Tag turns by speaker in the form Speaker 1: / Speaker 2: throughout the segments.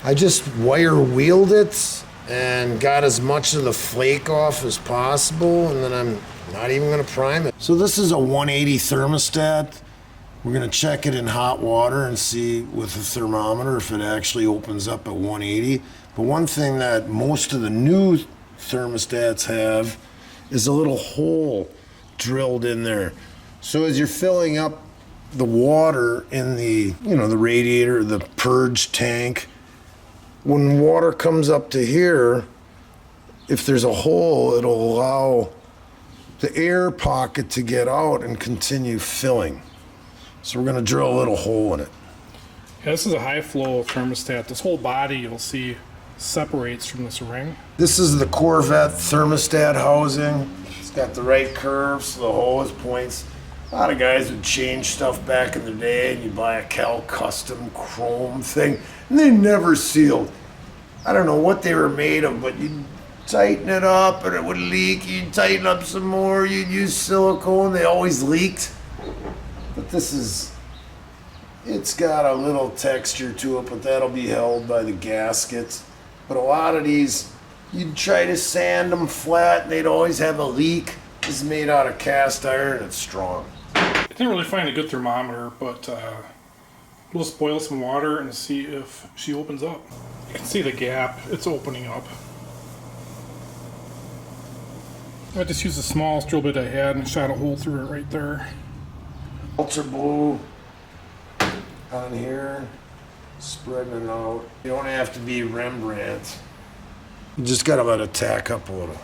Speaker 1: I just wire wheeled it and got as much of the flake off as possible, and then I'm not even gonna prime it. So this is a 180 thermostat. We're gonna check it in hot water and see with a thermometer if it actually opens up at 180. But one thing that most of the new thermostats have is a little hole drilled in there. So as you're filling up the water in the, the radiator, the purge tank, when water comes up to here, if there's a hole, it'll allow the air pocket to get out and continue filling. So we're gonna drill a little hole in it.
Speaker 2: Yeah, this is a high flow thermostat. This whole body, you'll see, separates from this ring.
Speaker 1: This is the Corvette thermostat housing. It's got the right curves, so the hose points. A lot of guys would change stuff back in the day, and you buy a Cal Custom chrome thing, and they never sealed. I don't know what they were made of, but you'd tighten it up and it would leak. You'd tighten up some more, you'd use silicone, they always leaked. But it's got a little texture to it, but that'll be held by the gaskets. But a lot of these, you'd try to sand them flat, and they'd always have a leak. This is made out of cast iron, and it's strong.
Speaker 2: I didn't really find a good thermometer, but we'll just boil some water and see if she opens up. You can see the gap, it's opening up. I just used the smallest drill bit I had and shot a hole through it right there.
Speaker 1: Ultra blue on here, spreading it out. You don't have to be Rembrandt. You just gotta let it tack up a little.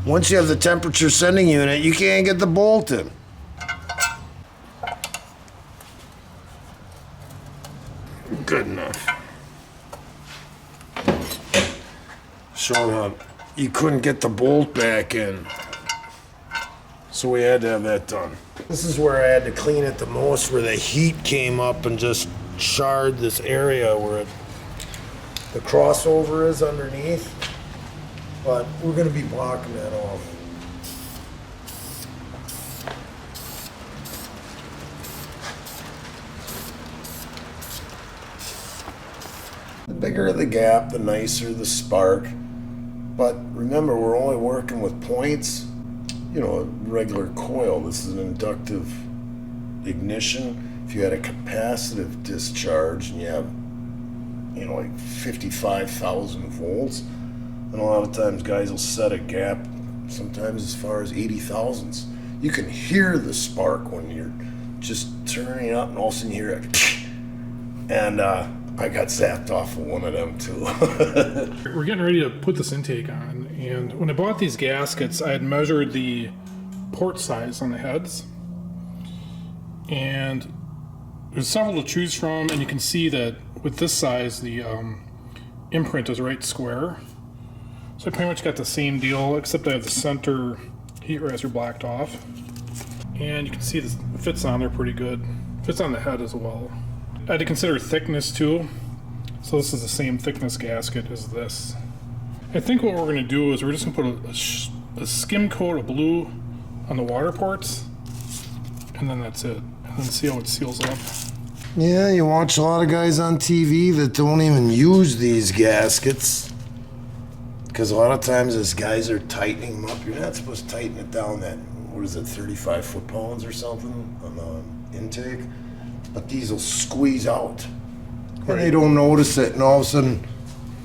Speaker 1: Once you have the temperature sending unit, you can't get the bolt in. Good enough. Showing how you couldn't get the bolt back in. So we had to have that done. This is where I had to clean it the most, where the heat came up and just charred this area where the crossover is underneath. But we're gonna be blocking that off. The bigger the gap, the nicer the spark. But remember, we're only working with points. A regular coil. This is an inductive ignition. If you had a capacitive discharge and you have, like 55,000 volts, and a lot of times guys will set a gap sometimes as far as 80 thousandths. You can hear the spark when you're just turning it up, and all of a sudden you hear it. And I got zapped off of one of them too.
Speaker 2: We're getting ready to put this intake on, and when I bought these gaskets, I had measured the port size on the heads, and there's several to choose from, and you can see that with this size, the imprint is right square. So I pretty much got the same deal, except I have the center heat riser blacked off, and you can see this fits on there pretty good. Fits on the head as well. I had to consider thickness too. So this is the same thickness gasket as this. I think what we're going to do is we're just going to put a skim coat of blue on the water ports, and then that's it. And then see how it seals up.
Speaker 1: Yeah, you watch a lot of guys on TV that don't even use these gaskets. Because a lot of times as guys are tightening them up, you're not supposed to tighten it down that, 35 foot-pounds or something on the intake. But these will squeeze out. And they don't notice it, and all of a sudden,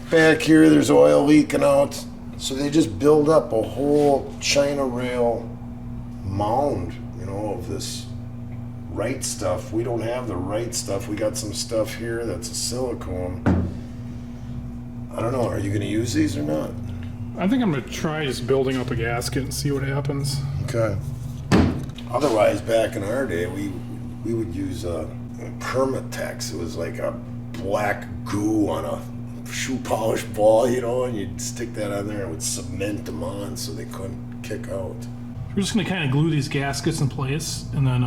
Speaker 1: back here there's oil leaking out. So they just build up a whole China rail mound, of this right stuff. We don't have the right stuff. We got some stuff here that's a silicone. I don't know, are you gonna use these or not?
Speaker 2: I think I'm gonna try just building up a gasket and see what happens.
Speaker 1: Okay. Otherwise, back in our day, we would use Permatex. It was like a black goo on a shoe polish ball, and you'd stick that on there and it would cement them on so they couldn't kick out.
Speaker 2: We're just going to kind of glue these gaskets in place and then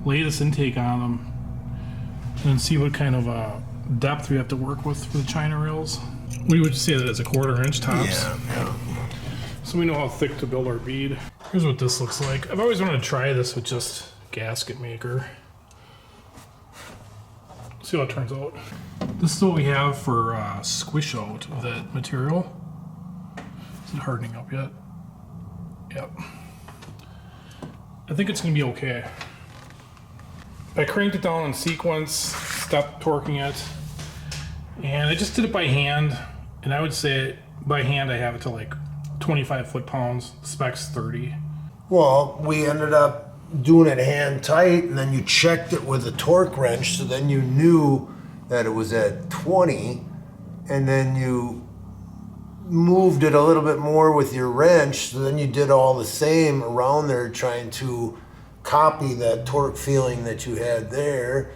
Speaker 2: lay this intake on them and then see what kind of depth we have to work with for the China rails. We would say that it's a 1/4 inch tops.
Speaker 1: Yeah.
Speaker 2: So we know how thick to build our bead. Here's what this looks like. I've always wanted to try this with just gasket maker. see how it turns out. This is what we have for squish out of that material. Is it hardening up yet? Yep. I think it's going to be okay. I cranked it down in sequence, stopped torquing it, and I just did it by hand. And I would say by hand I have it to like 25 foot-pounds, specs 30.
Speaker 1: Well, we ended up doing it hand tight, and then you checked it with a torque wrench, so then you knew that it was at 20, and then you moved it a little bit more with your wrench, so then you did all the same around there trying to copy that torque feeling that you had there.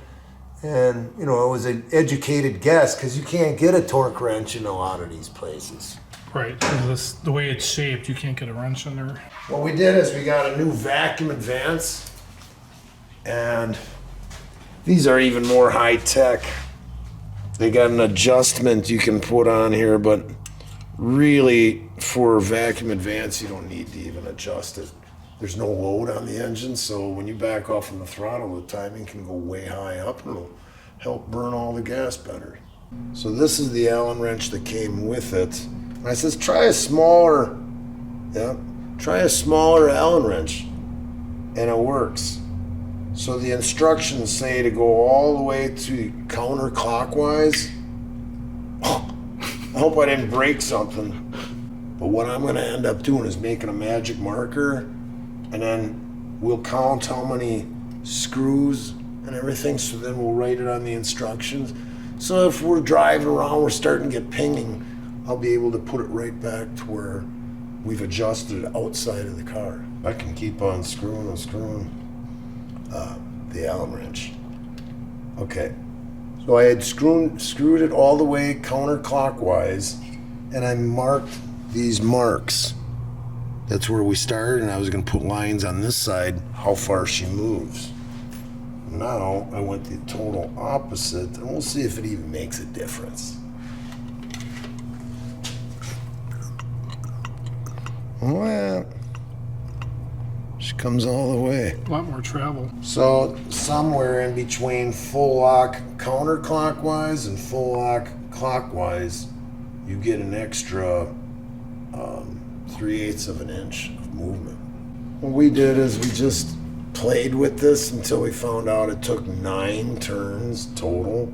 Speaker 1: And you know, it was an educated guess because you can't get a torque wrench in a lot of these places.
Speaker 2: Right, the way it's shaped, you can't get a wrench in there.
Speaker 1: What we did is we got a new vacuum advance, and these are even more high tech. They got an adjustment you can put on here, but really for vacuum advance you don't need to even adjust it. There's no load on the engine, so when you back off from the throttle, the timing can go way high up and it'll help burn all the gas better. So this is the Allen wrench that came with it. And I says, try a smaller Allen wrench, and it works. So the instructions say to go all the way to counterclockwise. I hope I didn't break something. But what I'm gonna end up doing is making a magic marker, and then we'll count how many screws and everything, so then we'll write it on the instructions. So if we're driving around, we're starting to get pinging, I'll be able to put it right back to where we've adjusted it outside of the car. I can keep on screwing and screwing the Allen wrench. Okay, so I had screwed it all the way counterclockwise, and I marked these marks. That's where we started, and I was gonna put lines on this side, how far she moves. Now I went the total opposite, and we'll see if it even makes a difference. Well, she comes all the way.
Speaker 2: A lot more travel.
Speaker 1: So somewhere in between full lock counterclockwise and full lock clockwise, you get an extra 3/8 of an inch of movement. What we did is we just played with this until we found out it took 9 turns total.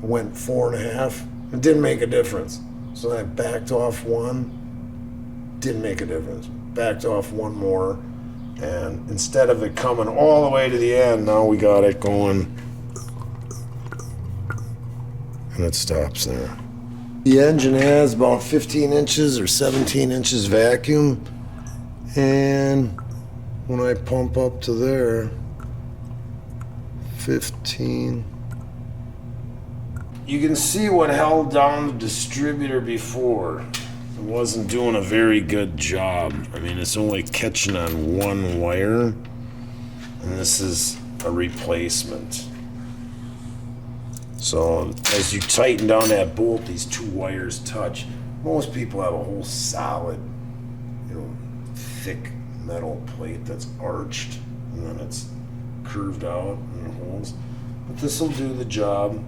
Speaker 1: Went 4.5. It didn't make a difference. So I backed off one. Didn't make a difference. Backed off one more, and instead of it coming all the way to the end, now we got it going, and it stops there. The engine has about 15 inches or 17 inches vacuum, and when I pump up to there, 15. You can see what held down the distributor before. It wasn't doing a very good job. I mean, it's only catching on one wire, and this is a replacement. So as you tighten down that bolt, these 2 wires touch. Most people have a whole solid, thick metal plate that's arched, and then it's curved out and it holds. But this will do the job.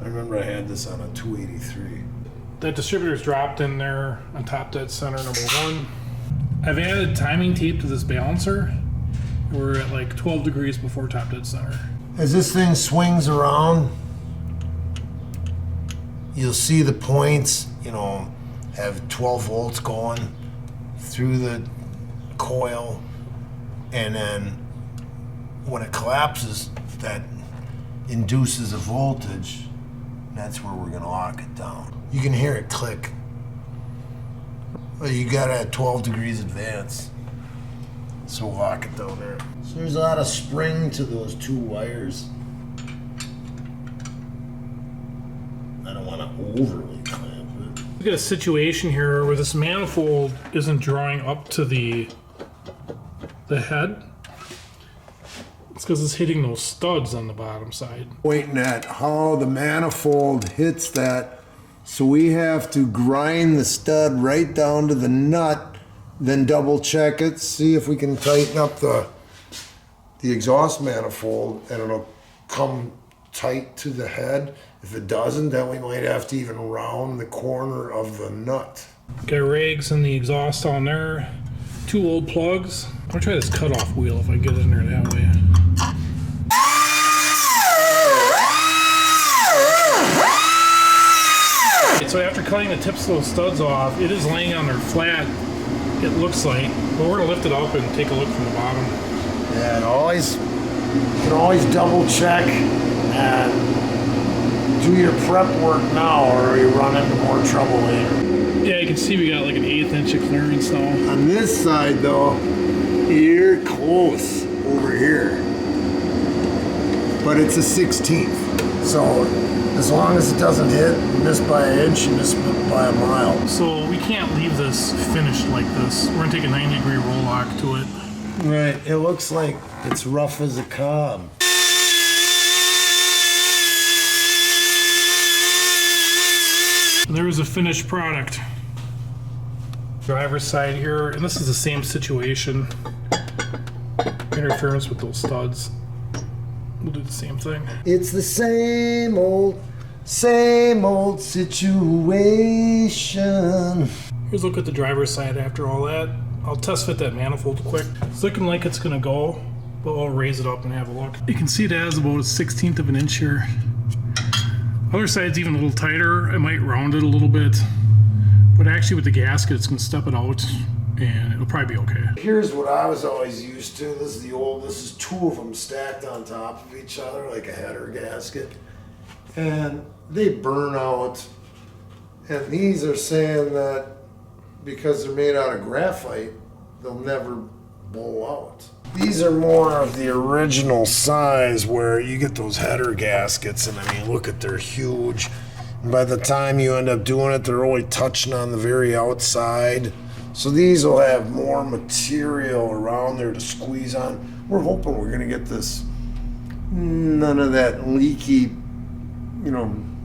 Speaker 1: I remember I had this on a 283.
Speaker 2: That distributor's dropped in there on top dead center, number 1. I've added timing tape to this balancer. We're at like 12 degrees before top dead center.
Speaker 1: As this thing swings around, you'll see the points, have 12 volts going through the coil, and then when it collapses, that induces a voltage. That's where we're gonna lock it down. You can hear it click. Well, you got it at 12 degrees advance. So we'll lock it down there. So there's a lot of spring to those 2 wires. I don't want to overly clamp it.
Speaker 2: We've got a situation here where this manifold isn't drawing up to the head. It's because it's hitting those studs on the bottom side.
Speaker 1: Pointing at how the manifold hits that, so we have to grind the stud right down to the nut, then double check it, see if we can tighten up the exhaust manifold, and it'll come tight to the head. If it doesn't, then we might have to even round the corner of the nut.
Speaker 2: Got rags in the exhaust on there. 2 old plugs. I'll try this cutoff wheel if I get in there that way. So after cutting the tips of those studs off, it is laying on there flat, it looks like. But we're gonna lift it up and take a look from the bottom.
Speaker 1: Yeah, and you can always double check and do your prep work now, or you run into more trouble later.
Speaker 2: Yeah, you can see we got like an 1/8 inch of clearance now.
Speaker 1: On this side though, you're close over here. But it's a 16th. So as long as it doesn't hit, you miss by an inch, you miss by a mile.
Speaker 2: So we can't leave this finished like this. We're gonna take a 90-degree roll lock to it.
Speaker 1: Right, it looks like it's rough as a cob.
Speaker 2: There's a finished product. Driver's side here, and this is the same situation. Interference with those studs. We'll do the same thing.
Speaker 1: It's the same old situation.
Speaker 2: Here's a look at the driver's side after all that. I'll test fit that manifold quick. It's looking like it's gonna go, but I'll raise it up and have a look. You can see it has about a 1/16 of an inch here. Other side's even a little tighter. I might round it a little bit, but actually with the gasket, it's gonna step it out and it'll probably be okay.
Speaker 1: Here's what I was always used to. This is 2 of them stacked on top of each other like a header gasket. And they burn out. And these are saying that because they're made out of graphite, they'll never blow out. These are more of the original size where you get those header gaskets, and I mean, look at, they're huge. And by the time you end up doing it, they're only touching on the very outside. So these will have more material around there to squeeze on. We're hoping we're gonna get this, none of that leaky,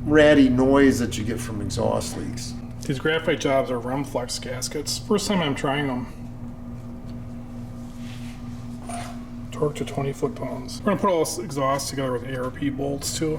Speaker 1: ratty noise that you get from exhaust leaks.
Speaker 2: These graphite jobs are rim flex gaskets. First time I'm trying them. Torque to 20 foot-pounds. We're gonna put all this exhaust together with ARP bolts too.